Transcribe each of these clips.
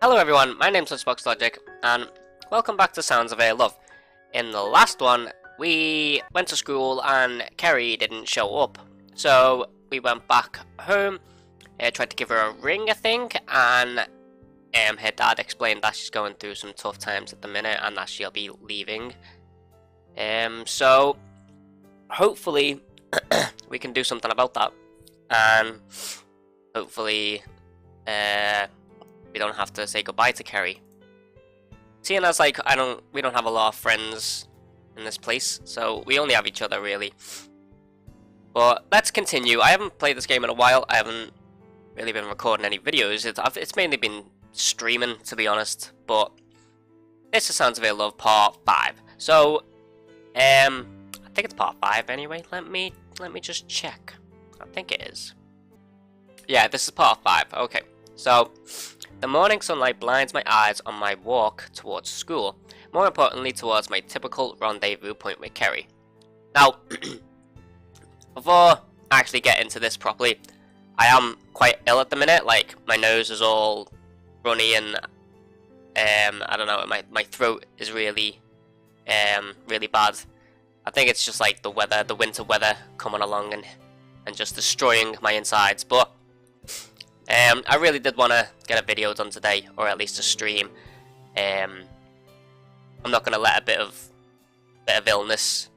Hello everyone, my name's Lunchbox Logic, and welcome back to Sounds of Love. In the last one, we went to school and Kerry didn't show up. So we went back home, tried to give her a ring I think, and her dad explained that she's going through some tough times at the minute and that she'll be leaving. So hopefully we can do something about that, and hopefully we don't have to say goodbye to Kerry. Seeing as like we don't have a lot of friends in this place, so we only have each other really. But let's continue. I haven't played this game in a while. I haven't really been recording any videos. It's mainly been streaming, to be honest. But this is Sounds of Love Part 5. So, I think it's Part 5 anyway. Let me just check. I think it is. Yeah, this is Part 5. Okay, so the morning sunlight blinds my eyes on my walk towards school, more importantly towards my typical rendezvous point with Kerry. Now, before I actually get into this properly, I am quite ill at the minute, like my nose is all runny and I don't know, my throat is really really bad. I think it's just like the weather, the winter weather coming along and just destroying my insides, but I really did want to get a video done today, or at least a stream. I'm not going to let a bit of illness,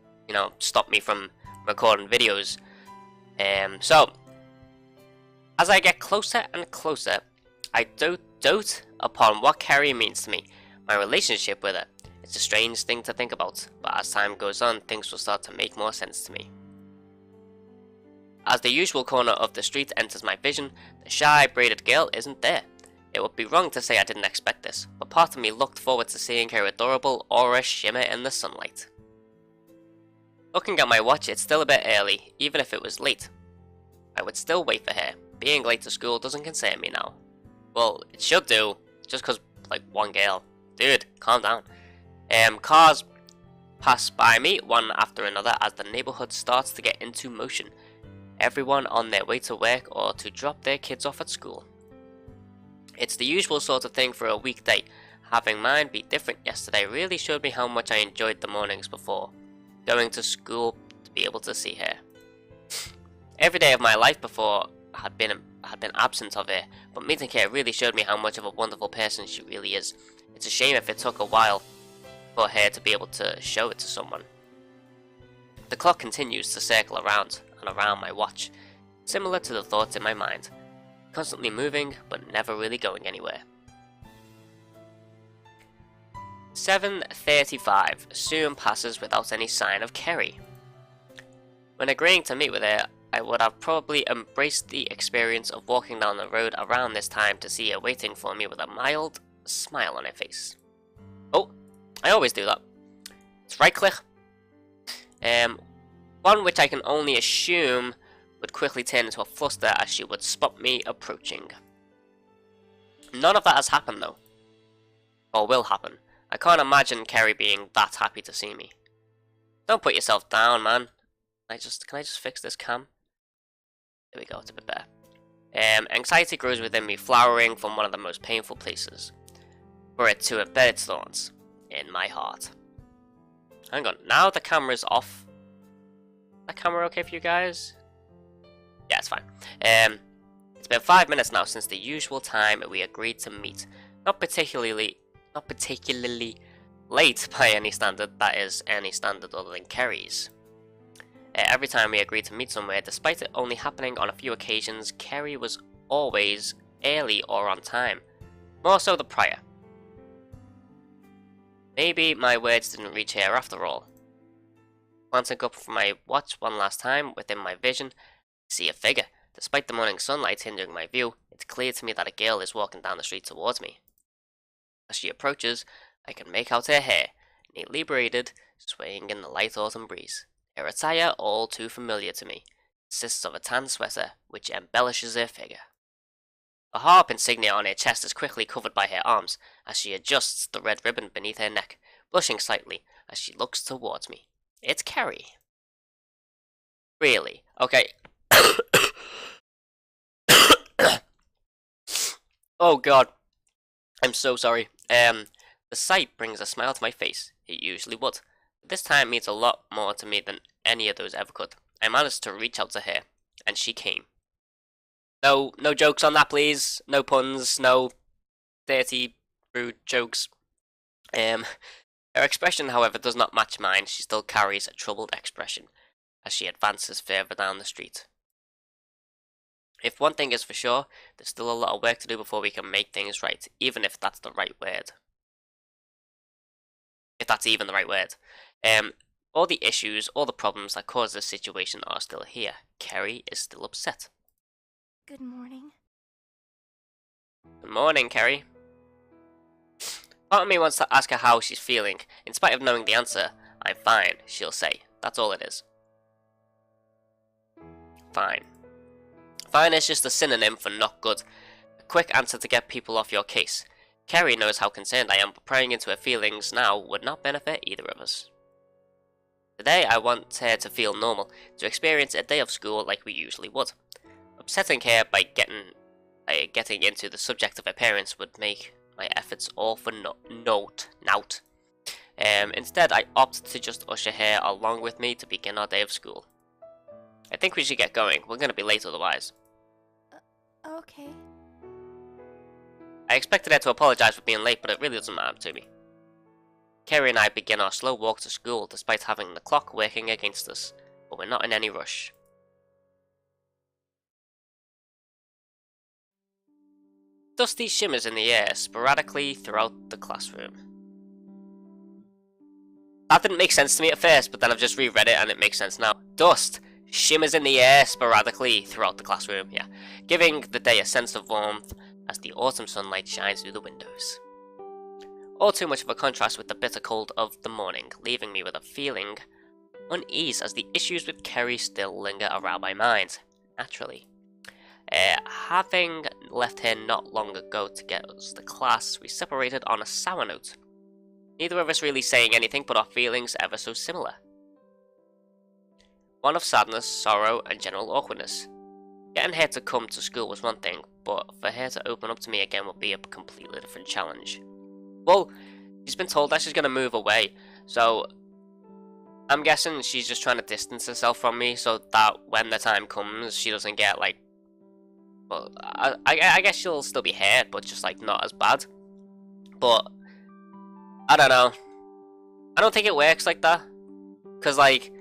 stop me from recording videos. So, as I get closer and closer, I dote upon what Kerry means to me, my relationship with her. It's a strange thing to think about, but as time goes on, things will start to make more sense to me. As the usual corner of the street enters my vision, the shy, braided girl isn't there. It would be wrong to say I didn't expect this, but part of me looked forward to seeing her adorable aura shimmer in the sunlight. Looking at my watch, it's still a bit early, even if it was late. I would still wait for her. Being late to school doesn't concern me now. Well, it should do, just cause, like, one girl. Dude, calm down. Cars pass by me, one after another, as the neighborhood starts to get into motion. Everyone on their way to work or to drop their kids off at school. It's the usual sort of thing for a weekday. Having mine be different yesterday really showed me how much I enjoyed the mornings before. Going to school to be able to see her. Every day of my life before had been absent of her, but meeting her really showed me how much of a wonderful person she really is. It's a shame if it took a while for her to be able to show it to someone. The clock continues to circle around and around my watch, similar to the thoughts in my mind, constantly moving but never really going anywhere. 7:35 soon passes without any sign of Kerry. When agreeing to meet with her, I would have probably embraced the experience of walking down the road around this time to see her waiting for me with a mild smile on her face. Oh, I always do that. It's right click. One which I can only assume would quickly turn into a fluster as she would spot me approaching. None of that has happened though. Or will happen. I can't imagine Kerry being that happy to see me. Don't put yourself down, man. Can I just fix this cam? There we go, it's a bit better. Anxiety grows within me, flowering from one of the most painful places. For it to embed its thorns in my heart. Hang on, now the camera's off. That camera okay for you guys? Yeah, it's fine. It's been 5 minutes now since the usual time we agreed to meet. Not particularly late by any standard, that is, any standard other than Kerry's. Every time we agreed to meet somewhere, despite it only happening on a few occasions, Kerry was always early or on time. More so the prior. Maybe my words didn't reach her after all. Glancing up from my watch one last time, within my vision, I see a figure. Despite the morning sunlight hindering my view, it's clear to me that a girl is walking down the street towards me. As she approaches, I can make out her hair, neatly braided, swaying in the light autumn breeze. Her attire, all too familiar to me, consists of a tan sweater, which embellishes her figure. The harp insignia on her chest is quickly covered by her arms, as she adjusts the red ribbon beneath her neck, blushing slightly as she looks towards me. It's Kerry. Really? Okay. Oh god. I'm so sorry. The sight brings a smile to my face. It usually would. But this time means a lot more to me than any of those ever could. I managed to reach out to her, and she came. No jokes on that, please. No puns. No dirty, rude jokes. Um, Her expression, however, does not match mine. She still carries a troubled expression as she advances further down the street. If one thing is for sure, there's still a lot of work to do before we can make things right, even if that's the right word. If that's even the right word. All the issues, all the problems that caused this situation are still here. Kerry is still upset. Good morning. Good morning, Kerry. Part of me wants to ask her how she's feeling. In spite of knowing the answer, I'm fine, she'll say. That's all it is. Fine. Fine is just a synonym for not good. A quick answer to get people off your case. Kerry knows how concerned I am, but prying into her feelings now would not benefit either of us. Today I want her to feel normal, to experience a day of school like we usually would. Upsetting her by getting into the subject of her parents would make my efforts all for naught. Instead, I opt to just usher her along with me to begin our day of school. I think we should get going. We're going to be late otherwise. Okay. I expected her to apologise for being late, but it really doesn't matter to me. Kerry and I begin our slow walk to school despite having the clock working against us, but we're not in any rush. Dusty shimmers in the air sporadically throughout the classroom. That didn't make sense to me at first, but then I've just reread it and it makes sense now. Dust shimmers in the air sporadically throughout the classroom, yeah, giving the day a sense of warmth as the autumn sunlight shines through the windows. All too much of a contrast with the bitter cold of the morning, leaving me with a feeling unease as the issues with Kerry still linger around my mind, naturally. Having left her not long ago to get us to class, we separated on a sour note. Neither of us really saying anything, but our feelings ever so similar. One of sadness, sorrow, and general awkwardness. Getting her to come to school was one thing, but for her to open up to me again would be a completely different challenge. Well, she's been told that she's going to move away, so I'm guessing she's just trying to distance herself from me so that when the time comes, she doesn't get, like, well, I guess she'll still be hurt, but just, like, not as bad. But I don't know. I don't think it works like that. Because, like,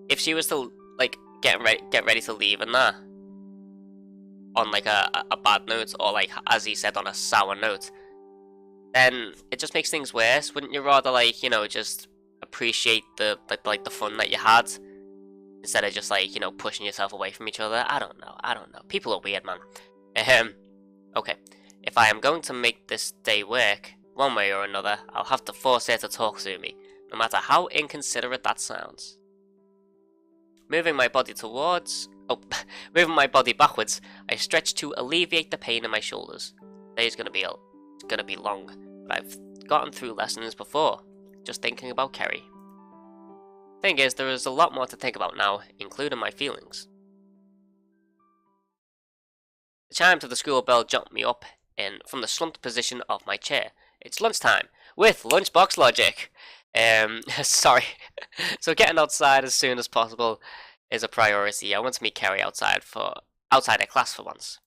if she was to, like, get ready to leave and that, on, like, a bad note, or, like, as he said, on a sour note, then it just makes things worse. Wouldn't you rather, like, you know, just appreciate the fun that you had, instead of just, like, you know, pushing yourself away from each other? I don't know. People are weird, man. Okay. If I am going to make this day work, one way or another, I'll have to force her to talk to me, no matter how inconsiderate that sounds. Moving my body backwards, I stretch to alleviate the pain in my shoulders. Today's gonna be long, but I've gotten through lessons before, just thinking about Kerry. Thing is, there is a lot more to think about now, including my feelings. The chimes of the school bell jumped me up from the slumped position of my chair. It's lunchtime, with lunchbox logic. Sorry. So getting outside as soon as possible is a priority. I want to meet Kerry outside her class for once.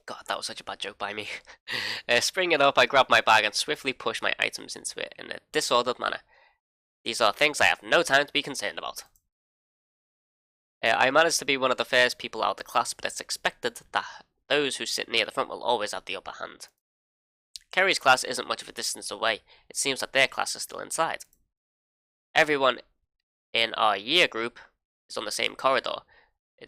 God, that was such a bad joke by me. Springing up, I grab my bag and swiftly push my items into it in a disordered manner. These are things I have no time to be concerned about. I managed to be one of the first people out of the class, but it's expected that those who sit near the front will always have the upper hand. Kerry's class isn't much of a distance away. It seems that their class is still inside. Everyone in our year group is on the same corridor.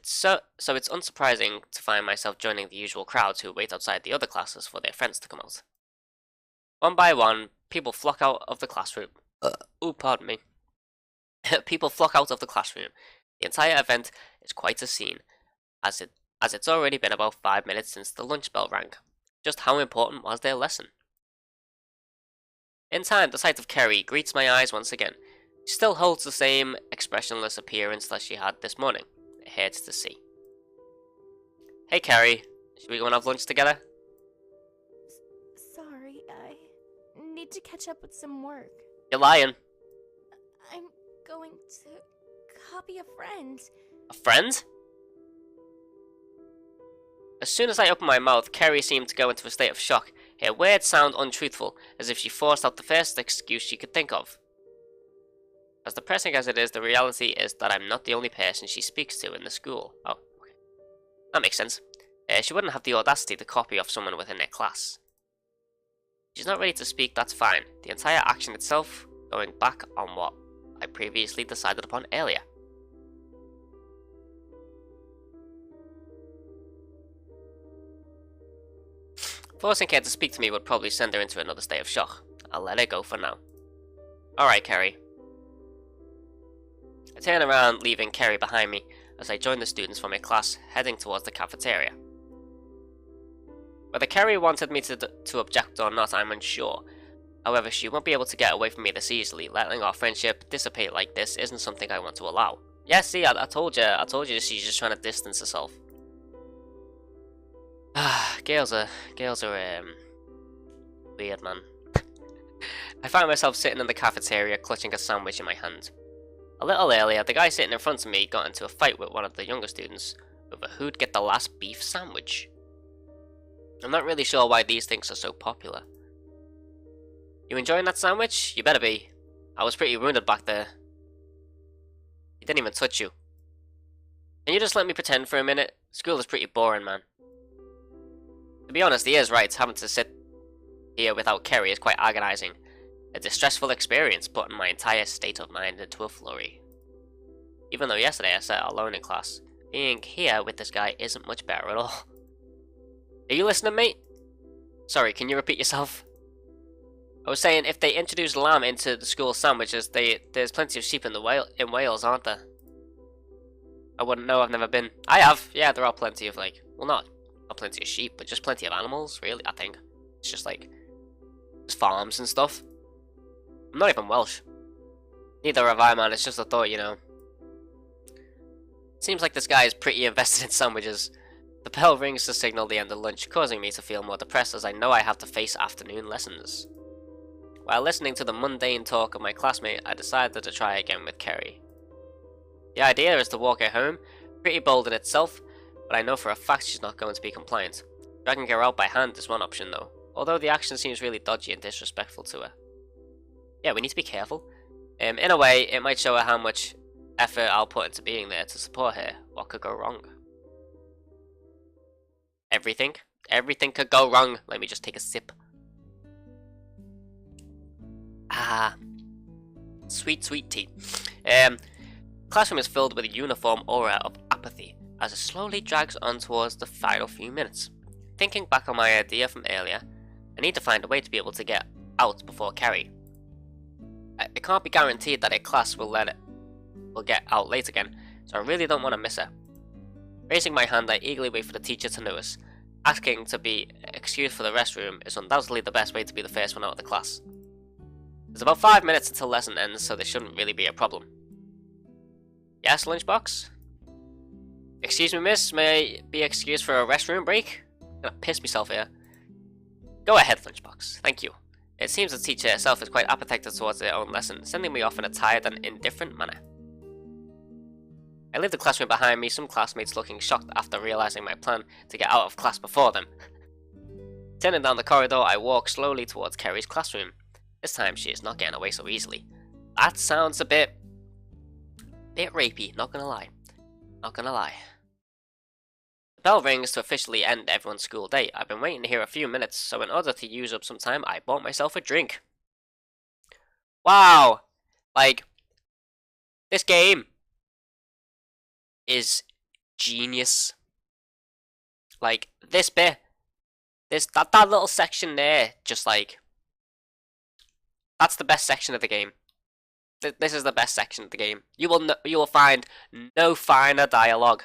So it's unsurprising to find myself joining the usual crowds who wait outside the other classes for their friends to come out. One by one, people flock out of the classroom. Pardon me. People flock out of the classroom. The entire event is quite a scene, as it's already been about 5 minutes since the lunch bell rang. Just how important was their lesson? In time, the sight of Kerry greets my eyes once again. She still holds the same expressionless appearance that she had this morning. It hurts to see. Hey Kerry, should we go and have lunch together? Sorry. I need to catch up with some work. You're lying. I'm going to copy a friend. A friend? As soon as I opened my mouth, Kerry seemed to go into a state of shock. Her words sound untruthful, as if she forced out the first excuse she could think of. As depressing as it is, the reality is that I'm not the only person she speaks to in the school. Oh, okay. That makes sense. She wouldn't have the audacity to copy off someone within her class. She's not ready to speak, that's fine. The entire action itself, going back on what I previously decided upon earlier. Forcing her to speak to me would probably send her into another state of shock. I'll let her go for now. Alright, Kerry. I turn around, leaving Kerry behind me, as I join the students from her class, heading towards the cafeteria. Whether Kerry wanted me to object or not, I'm unsure. However, she won't be able to get away from me this easily. Letting our friendship dissipate like this isn't something I want to allow. Yeah, see, I told you she's just trying to distance herself. Girls are weird, man. I found myself sitting in the cafeteria, clutching a sandwich in my hand. A little earlier, the guy sitting in front of me got into a fight with one of the younger students over who'd get the last beef sandwich. I'm not really sure why these things are so popular. You enjoying that sandwich? You better be. I was pretty wounded back there. He didn't even touch you. Can you just let me pretend for a minute? School is pretty boring, man. To be honest, he is right. Having to sit here without Kerry is quite agonizing. A distressful experience, putting my entire state of mind into a flurry. Even though yesterday I sat alone in class, being here with this guy isn't much better at all. Are you listening, mate? Sorry, can you repeat yourself? I was saying, if they introduce lamb into the school sandwiches, there's plenty of sheep in Wales, aren't there? I wouldn't know, I've never been. I have, yeah, there are plenty of, like, well, not plenty of sheep, but just plenty of animals, really, I think. It's just, like, there's farms and stuff. I'm not even Welsh. Neither have I, man, it's just a thought, you know. Seems like this guy is pretty invested in sandwiches. The bell rings to signal the end of lunch, causing me to feel more depressed as I know I have to face afternoon lessons. While listening to the mundane talk of my classmate, I decided to try again with Kerry. The idea is to walk her home, pretty bold in itself, but I know for a fact she's not going to be compliant. Dragging her out by hand is one option though, although the action seems really dodgy and disrespectful to her. Yeah, we need to be careful. In a way, it might show her how much effort I'll put into being there to support her. What could go wrong? Everything? Everything could go wrong. Let me just take a sip. Ah. Sweet, sweet tea. Classroom is filled with a uniform aura of apathy as it slowly drags on towards the final few minutes. Thinking back on my idea from earlier, I need to find a way to be able to get out before Kerry. It can't be guaranteed that a class will get out late again, so I really don't want to miss her. Raising my hand, I eagerly wait for the teacher to notice. Asking to be excused for the restroom is undoubtedly the best way to be the first one out of the class. There's about 5 minutes until lesson ends, so this shouldn't really be a problem. Yes, lunchbox? Excuse me, miss, may I be excused for a restroom break? I'm gonna piss myself here. Go ahead, lunchbox, thank you. It seems the teacher herself is quite apathetic towards their own lesson, sending me off in a tired and indifferent manner. I leave the classroom behind me, some classmates looking shocked after realizing my plan to get out of class before them. Turning down the corridor, I walk slowly towards Kerry's classroom. This time she is not getting away so easily. That sounds a bit rapey, not gonna lie. Not gonna lie. The bell rings to officially end everyone's school day. I've been waiting here a few minutes, so in order to use up some time, I bought myself a drink. Wow! Like, this game is genius. Like, this bit, that little section there, just like, that's the best section of the game. This is the best section of the game. You will find no finer dialogue,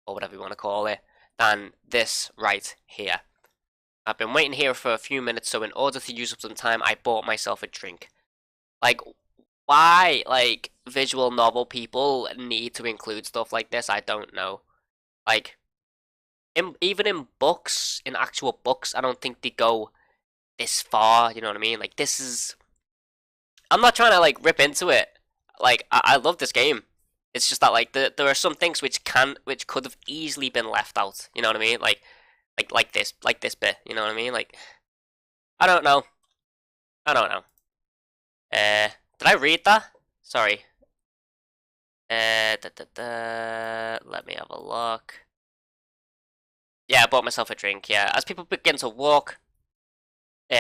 or whatever you want to call it, than this right here. I've been waiting here for a few minutes, so in order to use up some time, I bought myself a drink. Like, why, like, visual novel people need to include stuff like this, I don't know. Like, even in books, in actual books, I don't think they go this far, you know what I mean? Like, this is... I'm not trying to, like, rip into it. Like, I love this game. It's just that, like, there are some things which could have easily been left out, you know what I mean? Like this bit, you know what I mean? Like, I don't know. I don't know. Did I read that? Sorry. Let me have a look. Yeah, I bought myself a drink, yeah. As people begin to walk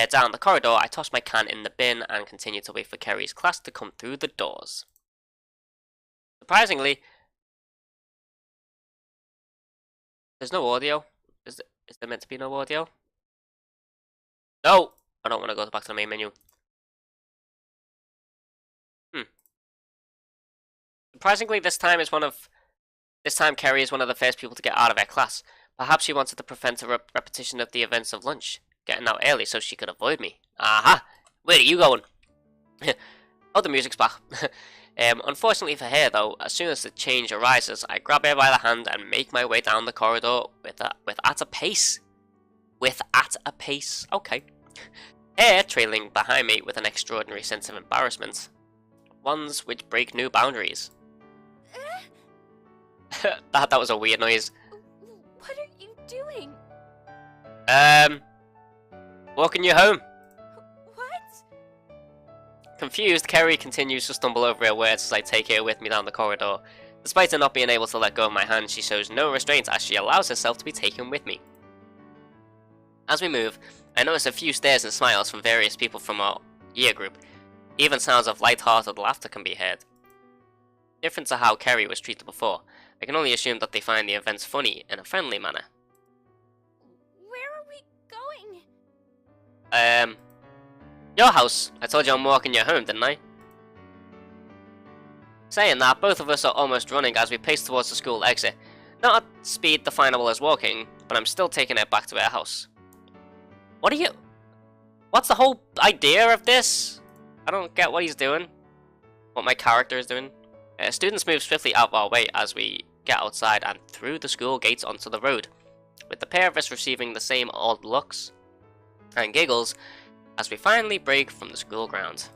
down the corridor, I toss my can in the bin and continue to wait for Kerry's class to come through the doors. Surprisingly, there's no audio. Is there meant to be no audio? No! I don't want to go back to the main menu. Surprisingly, this time Kerry is one of the first people to get out of her class. Perhaps she wanted to prevent a repetition of the events of lunch, getting out early so she could avoid me. Aha! Where are you going? Oh, the music's back. Unfortunately for her, though, as soon as the change arises, I grab her by the hand and make my way down the corridor with at a pace. With at a pace. Okay. Her trailing behind me with an extraordinary sense of embarrassment. Ones which break new boundaries. that was a weird noise. What are you doing? Walking you home. What? Confused, Kerry continues to stumble over her words as I take her with me down the corridor. Despite her not being able to let go of my hand, she shows no restraint as she allows herself to be taken with me. As we move, I notice a few stares and smiles from various people from our year group. Even sounds of light-hearted laughter can be heard. Different to how Kerry was treated before, I can only assume that they find the events funny in a friendly manner. Where are we going? Your house. I told you I'm walking you home, didn't I? Saying that, both of us are almost running as we pace towards the school exit. Not at speed definable as walking, but I'm still taking it back to our house. What's the whole idea of this? I don't get what he's doing. What my character is doing. Students move swiftly out of our way as we get outside and through the school gates onto the road, with the pair of us receiving the same odd looks and giggles as we finally break from the school ground.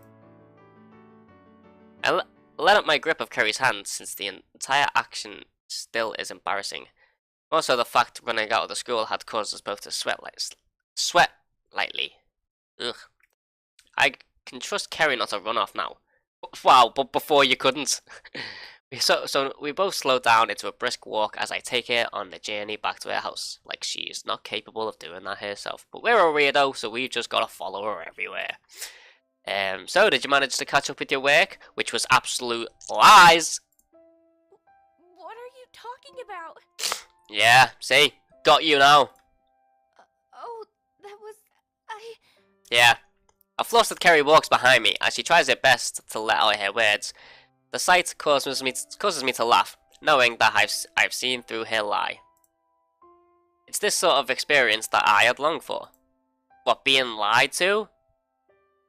I let up my grip of Kerry's hand since the entire action still is embarrassing. Also, the fact running out of the school had caused us both to sweat lightly. Ugh. I can trust Kerry not to run off now. Wow, but before you couldn't. So we both slow down into a brisk walk as I take her on the journey back to her house, like she's not capable of doing that herself. But we're a weirdo, so we've just gotta follow her everywhere. So did you manage to catch up with your work, which was absolute lies? What are you talking about? Yeah, see, got you now. Oh, that was... Yeah. A flustered Kerry walks behind me as she tries her best to let out her words. The sight causes me to laugh, knowing that I've seen through her lie. It's this sort of experience that I had longed for. What, being lied to?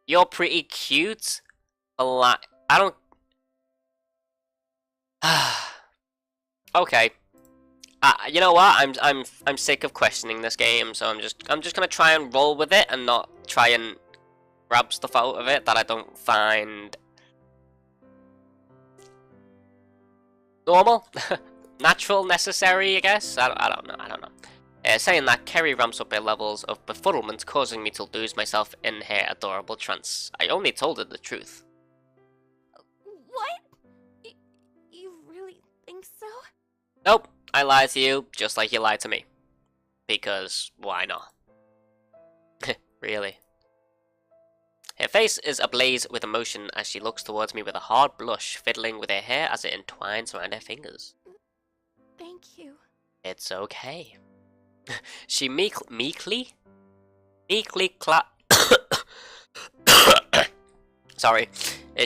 You're pretty cute. I don't... Okay. You know what? I'm sick of questioning this game, so I'm just gonna try and roll with it and not try and grab stuff out of it that I don't find normal, natural, necessary, I guess. I don't know. Saying that, Kerry ramps up her levels of befuddlement, causing me to lose myself in her adorable trance. I only told her the truth. What? You really think so? Nope, I lied to you, just like you lied to me. Because, why not? Really. Her face is ablaze with emotion as she looks towards me with a hard blush, fiddling with her hair as it entwines around her fingers. Thank you. It's okay. She meekly Sorry.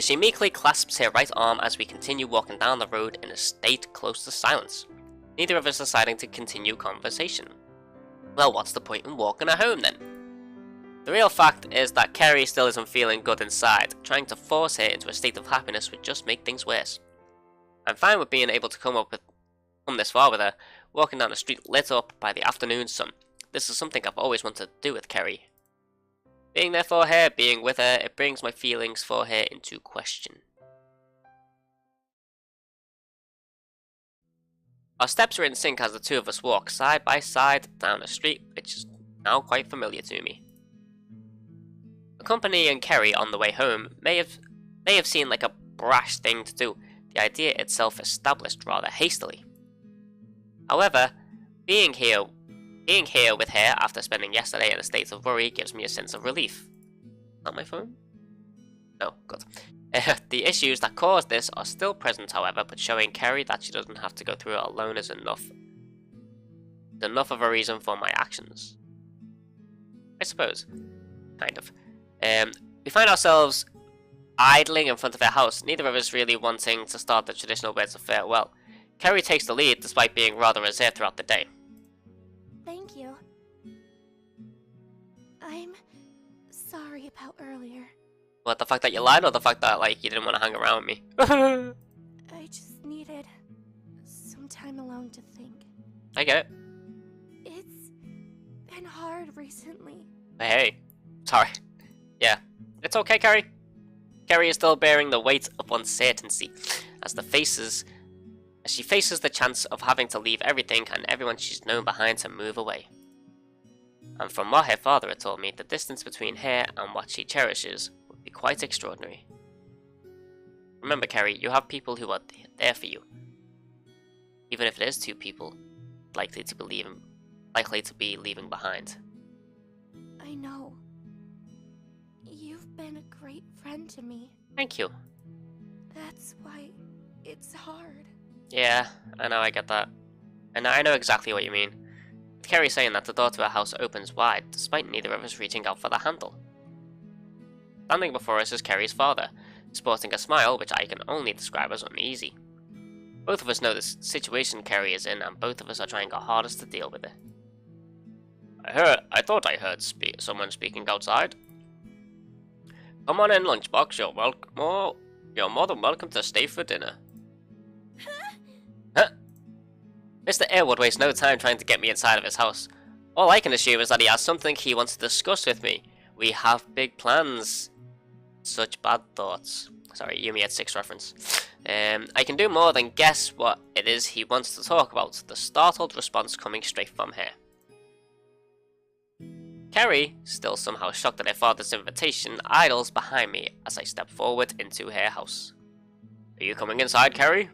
She meekly clasps her right arm as we continue walking down the road in a state close to silence. Neither of us deciding to continue conversation. Well, what's the point in walking her home then? The real fact is that Kerry still isn't feeling good inside. Trying to force her into a state of happiness would just make things worse. I'm fine with being able to come this far with her, walking down a street lit up by the afternoon sun. This is something I've always wanted to do with Kerry. Being there for her, being with her, it brings my feelings for her into question. Our steps are in sync as the two of us walk side by side down a street which is now quite familiar to me. Accompanying Kerry on the way home may have seemed like a brash thing to do, the idea itself established rather hastily. However, being here with her after spending yesterday in a state of worry gives me a sense of relief. Not my phone? No, good. The issues that caused this are still present, however, but showing Kerry that she doesn't have to go through it alone is enough of a reason for my actions. I suppose. Kind of. We find ourselves idling in front of her house, neither of us really wanting to start the traditional words of farewell. Kerry takes the lead despite being rather reserved throughout the day. Thank you. I'm sorry about earlier. What, the fact that you lied, or the fact that, like, you didn't want to hang around with me? I just needed some time alone to think. I get it. It's been hard recently. Hey, sorry. Yeah, it's okay, Kerry. Kerry is still bearing the weight of uncertainty as she faces the chance of having to leave everything and everyone she's known behind to move away. And from what her father had told me, the distance between her and what she cherishes would be quite extraordinary. Remember, Kerry, you have people who are there for you. Even if it is two people likely to be leaving behind. I know. You've been a great friend to me. Thank you. That's why it's hard. Yeah, I know, I get that. And I know exactly what you mean. With Kerry saying that, the door to her house opens wide, despite neither of us reaching out for the handle. Standing before us is Kerry's father, sporting a smile which I can only describe as uneasy. Both of us know the situation Kerry is in, and both of us are trying our hardest to deal with it. I thought I heard someone speaking outside. Come on in, Lunchbox. You're more than welcome to stay for dinner. Huh? Mr. Airwood wastes no time trying to get me inside of his house. All I can assume is that he has something he wants to discuss with me. We have big plans. Such bad thoughts. Sorry, Yumi at 6 reference. I can do more than guess what it is he wants to talk about, the startled response coming straight from her. Kerry, still somehow shocked at her father's invitation, idles behind me as I step forward into her house. Are you coming inside, Kerry?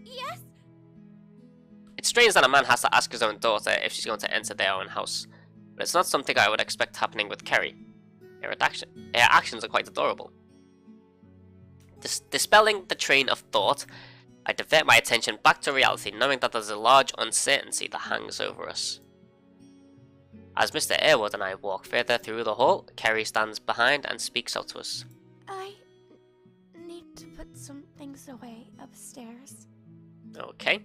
Yes? It's strange that a man has to ask his own daughter if she's going to enter their own house, but it's not something I would expect happening with Kerry. Her actions are quite adorable. Dispelling the train of thought, I divert my attention back to reality, knowing that there's a large uncertainty that hangs over us. As Mr. Airwood and I walk further through the hall, Kerry stands behind and speaks out to us. I need to put some things away upstairs. Okay.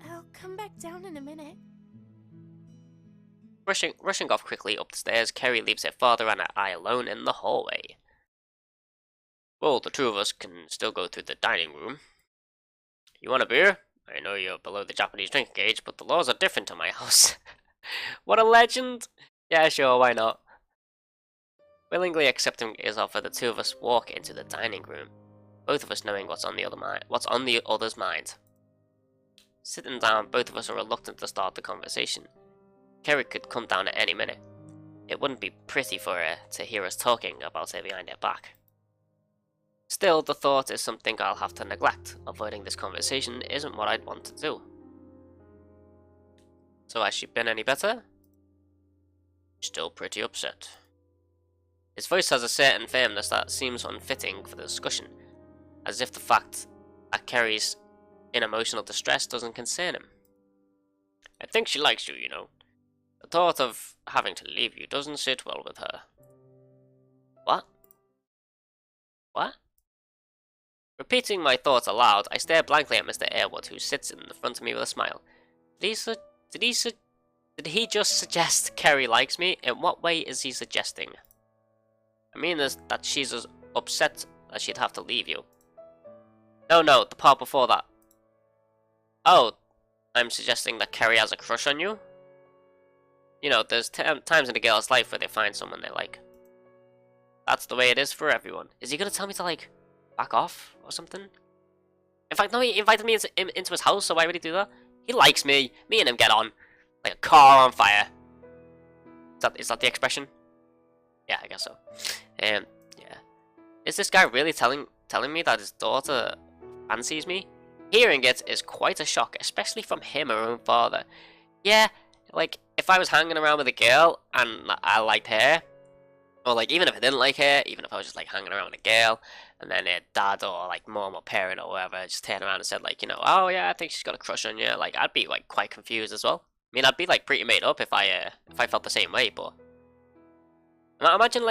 I'll come back down in a minute. Rushing off quickly up the stairs, Kerry leaves her father and I alone in the hallway. Well, the two of us can still go through the dining room. You want a beer? I know you're below the Japanese drinking age, but the laws are different in my house. What a legend! Yeah, sure, why not? Willingly accepting his offer, the two of us walk into the dining room, both of us knowing what's on the other's mind. Sitting down, both of us are reluctant to start the conversation. Kerry could come down at any minute. It wouldn't be pretty for her to hear us talking about her behind her back. Still, the thought is something I'll have to neglect. Avoiding this conversation isn't what I'd want to do. So has she been any better? Still pretty upset. His voice has a certain firmness that seems unfitting for the discussion, as if the fact that Kerry's in emotional distress doesn't concern him. I think she likes you, you know. The thought of having to leave you doesn't sit well with her. What? What? Repeating my thoughts aloud, I stare blankly at Mr. Airwood, who sits in the front of me with a smile. Did he just suggest Kerry likes me? In what way is he suggesting? I mean that she's as upset that she'd have to leave you. No, the part before that. Oh, I'm suggesting that Kerry has a crush on you? You know, there's times in a girl's life where they find someone they like. That's the way it is for everyone. Is he gonna tell me to, like, back off or something? In fact, no, he invited me into his house, so why would he do that? He likes me. Me and him get on. Like a car on fire. Is that the expression? Yeah, I guess so. Yeah. Is this guy really telling me that his daughter fancies me? Hearing it is quite a shock, especially from him, her own father. Yeah, like, if I was hanging around with a girl and I liked her, or like, even if I didn't like her, even if I was just like hanging around with a girl, and then her dad or like mom or parent or whatever just turned around and said like, you know, oh yeah, I think she's got a crush on you, like, I'd be like quite confused as well. I mean, I'd be like pretty made up if I felt the same way, but imagine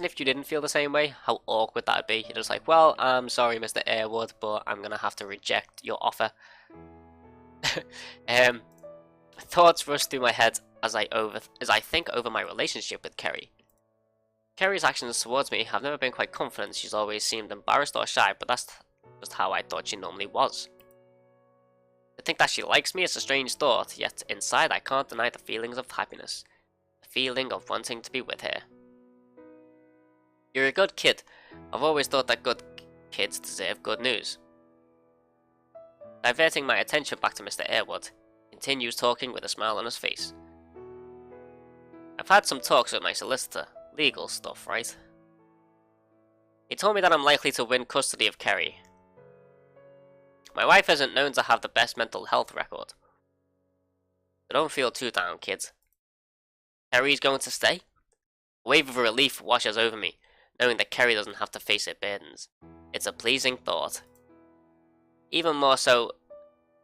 if you didn't feel the same way, how awkward that'd be. You're just like, well, I'm sorry, Mr. Airwood, but I'm gonna have to reject your offer. Thoughts rush through my head as I think over my relationship with Kerry. Kerry's actions towards me have never been quite confident. She's always seemed embarrassed or shy, but that's just how I thought she normally was. To think that she likes me is a strange thought, yet inside I can't deny the feelings of happiness. The feeling of wanting to be with her. You're a good kid. I've always thought that good kids deserve good news. Diverting my attention back to Mr. Airwood, continues talking with a smile on his face. I've had some talks with my solicitor. Legal stuff, right? He told me that I'm likely to win custody of Kerry. My wife isn't known to have the best mental health record. So don't feel too down, kids. Kerry's going to stay? A wave of relief washes over me, knowing that Kerry doesn't have to face her burdens. It's a pleasing thought. Even more so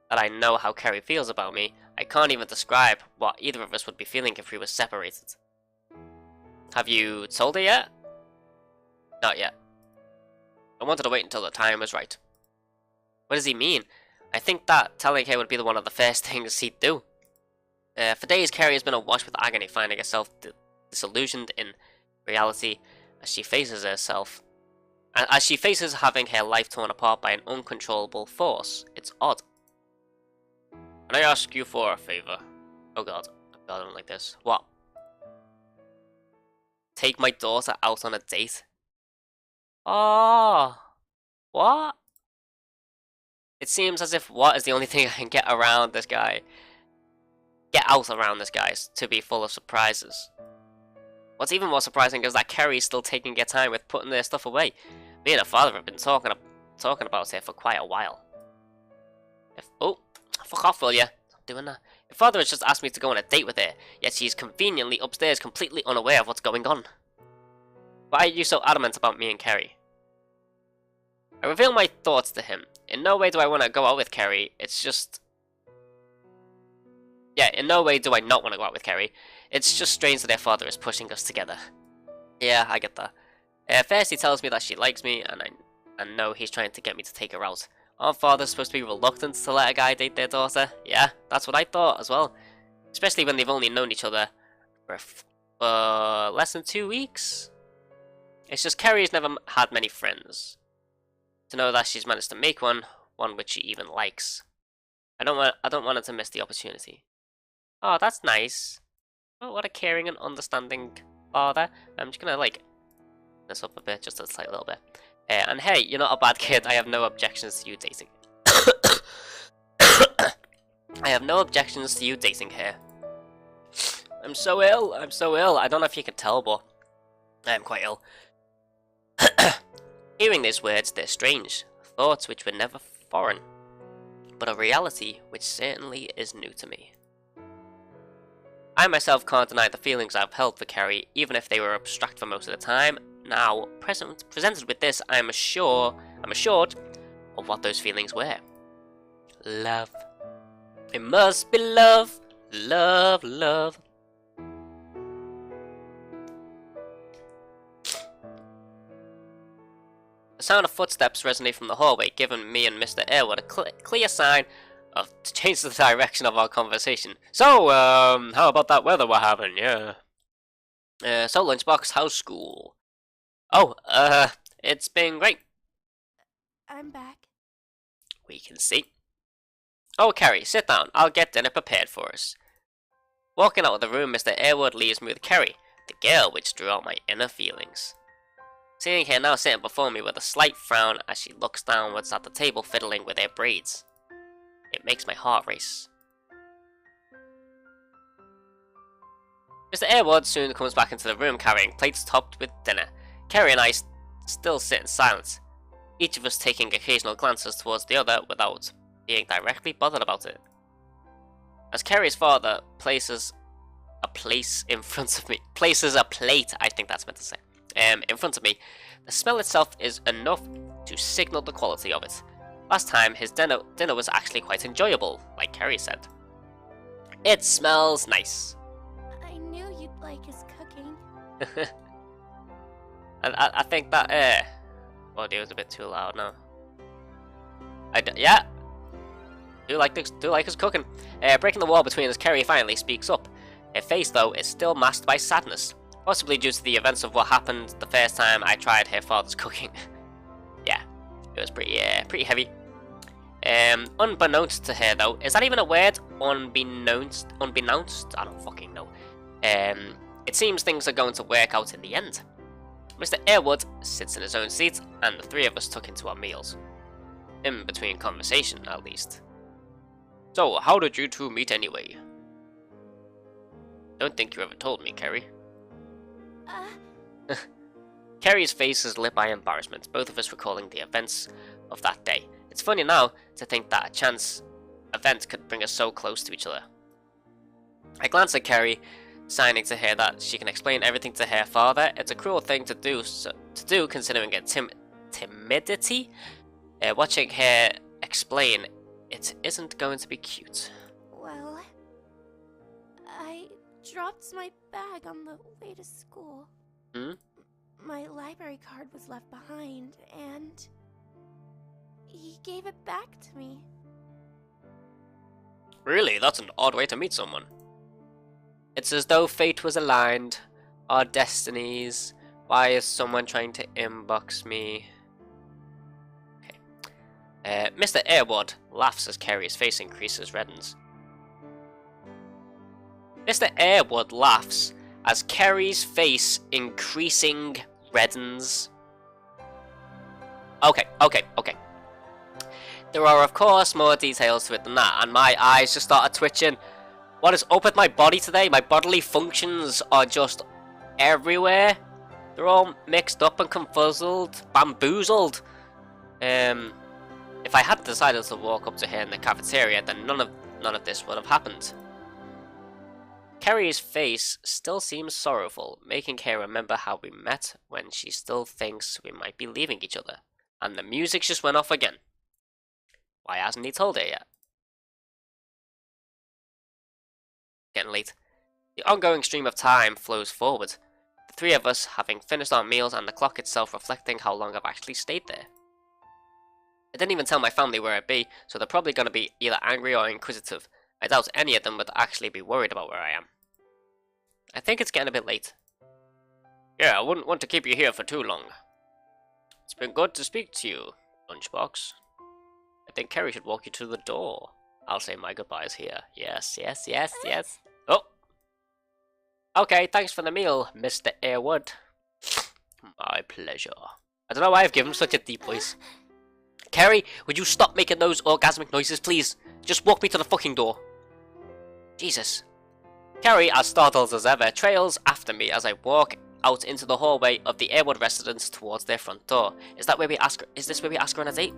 that I know how Kerry feels about me, I can't even describe what either of us would be feeling if we were separated. Have you told her yet? Not yet. I wanted to wait until the time was right. What does he mean? I think that telling her would be one of the first things he'd do. For days, Kerry has been awash with agony, finding herself disillusioned in reality as she faces having her life torn apart by an uncontrollable force. It's odd. Can I ask you for a favor? Oh god, I don't like this. What? Take my daughter out on a date? Oh, what? It seems as if what is the only thing I can get around this guy. Get out around this guy to be full of surprises. What's even more surprising is that Kerry's still taking her time with putting their stuff away. Me and her father have been talking about it for quite a while. Oh, fuck off, will ya? Stop doing that. Your father has just asked me to go on a date with her, yet she's conveniently upstairs completely unaware of what's going on. Why are you so adamant about me and Kerry? I reveal my thoughts to him. In no way do I want to go out with Kerry, it's just... Yeah, in no way do I not want to go out with Kerry. It's just strange that their father is pushing us together. Yeah, I get that. First he tells me that she likes me, and I know he's trying to get me to take her out. Our father's supposed to be reluctant to let a guy date their daughter. Yeah, that's what I thought as well. Especially when they've only known each other for less than 2 weeks. It's just Kerry's never had many friends. To know that she's managed to make one which she even likes. I don't want her to miss the opportunity. Oh, that's nice. Oh, what a caring and understanding father. I'm just gonna like this up a bit, just a slight little bit. And hey, you're not a bad kid. I have no objections to you dating. I have no objections to you dating her. I'm so ill. I'm so ill. I don't know if you can tell, but I am quite ill. Hearing these words, they're strange. Thoughts which were never foreign, but a reality which certainly is new to me. I myself can't deny the feelings I've held for Kerry, even if they were abstract for most of the time. Now, presented with this, I'm assured of what those feelings were. Love. It must be love. Love, love. The sound of footsteps resonate from the hallway, giving me and Mr. Airwood a clear sign to change the direction of our conversation. So, how about that weather we're having? Yeah. So, Lunchbox, how's school? Oh, it's been great. I'm back. We can see. Oh, Kerry, sit down. I'll get dinner prepared for us. Walking out of the room, Mr. Airwood leaves me with Kerry, the girl which drew out my inner feelings. Seeing her now sitting before me with a slight frown as she looks downwards at the table fiddling with her braids. It makes my heart race. Mr. Airwood soon comes back into the room carrying plates topped with dinner. Kerry and I still sit in silence, each of us taking occasional glances towards the other without being directly bothered about it. As Kerry's father places a plate, I think that's meant to say, in front of me, the smell itself is enough to signal the quality of it. Last time, his dinner was actually quite enjoyable, like Kerry said. It smells nice. I knew you'd like his cooking. I think that audio is a bit too loud now. Yeah. Do like his cooking. Breaking the wall between us, Kerry finally speaks up. Her face, though, is still masked by sadness, possibly due to the events of what happened the first time I tried her father's cooking. Yeah, it was pretty heavy. Unbeknownst to her, though, is that even a word? Unbeknownst? I don't fucking know. It seems things are going to work out in the end. Mr. Airwood sits in his own seat, and the three of us tuck into our meals. In between conversation, at least. So, how did you two meet anyway? Don't think you ever told me, Kerry. Kerry's face is lit by embarrassment, both of us recalling the events of that day. It's funny now to think that a chance event could bring us so close to each other. I glance at Kerry, signing to her that she can explain everything to her father. It's a cruel thing to do considering her timidity. Watching her explain, it isn't going to be cute. Well, I dropped my bag on the way to school. Hmm? My library card was left behind, and he gave it back to me. Really? That's an odd way to meet someone. It's as though fate was aligned. Our destinies. Why is someone trying to inbox me? Okay. Mr. Airwood laughs as Kerry's face increases reddens. Mr. Airwood laughs as Kerry's face increasing reddens. Okay. There are of course more details to it than that, and my eyes just started twitching. What is up with my body today? My bodily functions are just everywhere. They're all mixed up and confuzzled, bamboozled. If I had decided to walk up to her in the cafeteria, then none of this would have happened. Kerry's face still seems sorrowful, making her remember how we met when she still thinks we might be leaving each other. And the music just went off again. Why hasn't he told her yet? Getting late. The ongoing stream of time flows forward, the three of us having finished our meals and the clock itself reflecting how long I've actually stayed there. I didn't even tell my family where I'd be, so they're probably going to be either angry or inquisitive. I doubt any of them would actually be worried about where I am. I think it's getting a bit late. Yeah, I wouldn't want to keep you here for too long. It's been good to speak to you, Lunchbox. I think Kerry should walk you to the door. I'll say my goodbyes here. Yes. Oh! Okay, thanks for the meal, Mr. Airwood. My pleasure. I don't know why I've given him such a deep voice. Kerry, would you stop making those orgasmic noises, please? Just walk me to the fucking door. Jesus. Kerry, as startled as ever, trails after me as I walk out into the hallway of the Airwood residence towards their front door. Is this where we ask her on a date?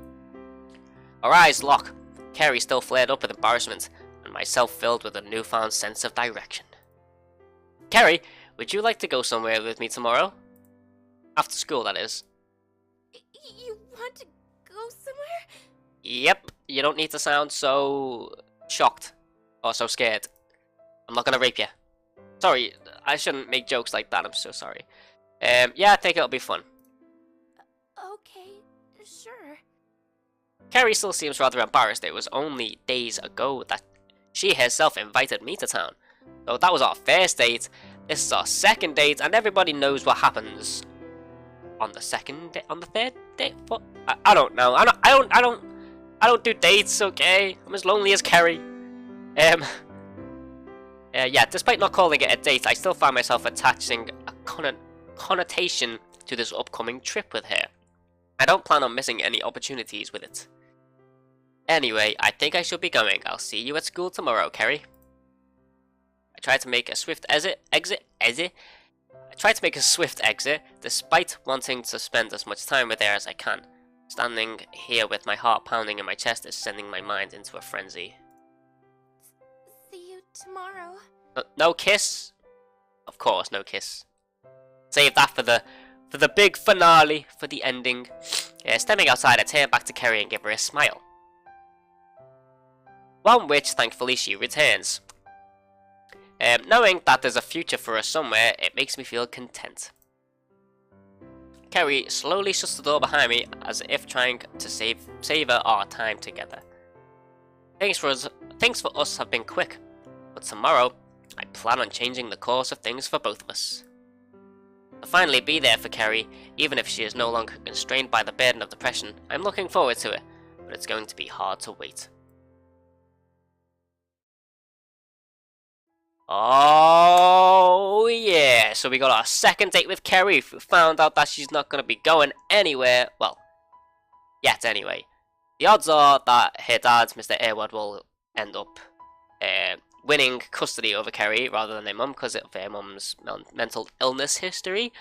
Our eyes lock. Kerry still flared up with embarrassment, and myself filled with a newfound sense of direction. Kerry, would you like to go somewhere with me tomorrow? After school, that is. You want to go somewhere? Yep, you don't need to sound so shocked or so scared. I'm not gonna rape you. Sorry, I shouldn't make jokes like that, I'm so sorry. Yeah, I think it'll be fun. Okay, sure. Kerry still seems rather embarrassed. It was only days ago that she herself invited me to town. So that was our first date, this is our second date, and everybody knows what happens on the third date. What? I don't know. I don't do dates, okay? I'm as lonely as Kerry. Yeah, despite not calling it a date, I still find myself attaching a connotation to this upcoming trip with her. I don't plan on missing any opportunities with it. Anyway, I think I should be going. I'll see you at school tomorrow, Kerry. I tried to make a swift exit, despite wanting to spend as much time with her as I can. Standing here with my heart pounding in my chest is sending my mind into a frenzy. See you tomorrow. No kiss? Of course, no kiss. Save that for the big finale, for the ending. Stepping outside, I turn back to Kerry and give her a smile. One which, thankfully, she returns. Knowing that there's a future for us somewhere, it makes me feel content. Kerry slowly shuts the door behind me, as if trying to savor our time together. Things for us have been quick, but tomorrow, I plan on changing the course of things for both of us. To finally be there for Kerry, even if she is no longer constrained by the burden of depression, I'm looking forward to it, but it's going to be hard to wait. Oh yeah, so we got our second date with Kerry. We found out that she's not going to be going anywhere, well, yet anyway. The odds are that her dad, Mr. Airwood, will end up winning custody over Kerry rather than their mum because of their mum's mental illness history.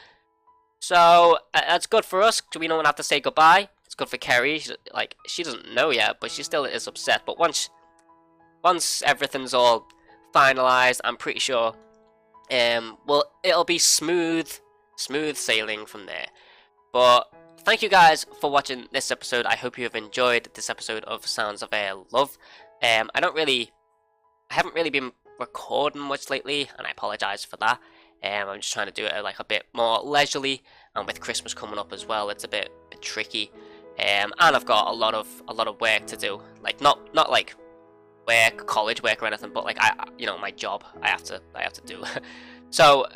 So that's good for us, so we don't have to say goodbye. It's good for Kerry. She doesn't know yet, but she still is upset. But once everything's all finalized, I'm pretty sure well, it'll be smooth sailing from there. But thank you guys for watching this episode. I hope you have enjoyed this episode of Sounds of Love. I haven't really been recording much lately, and I apologize for that. I'm just trying to do it a bit more leisurely, and with Christmas coming up as well, it's a bit tricky. And I've got a lot of work to do, not like work, college work or anything, but my job I have to do. So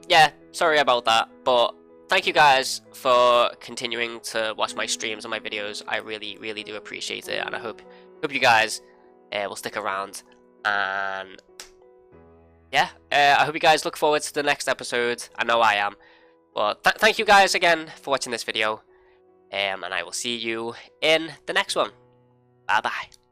yeah, sorry about that, but thank you guys for continuing to watch my streams and my videos. I really do appreciate it, and I hope you guys will stick around. And yeah, I hope you guys look forward to the next episode. I know I am. But thank you guys again for watching this video, and I will see you in the next one. Bye bye.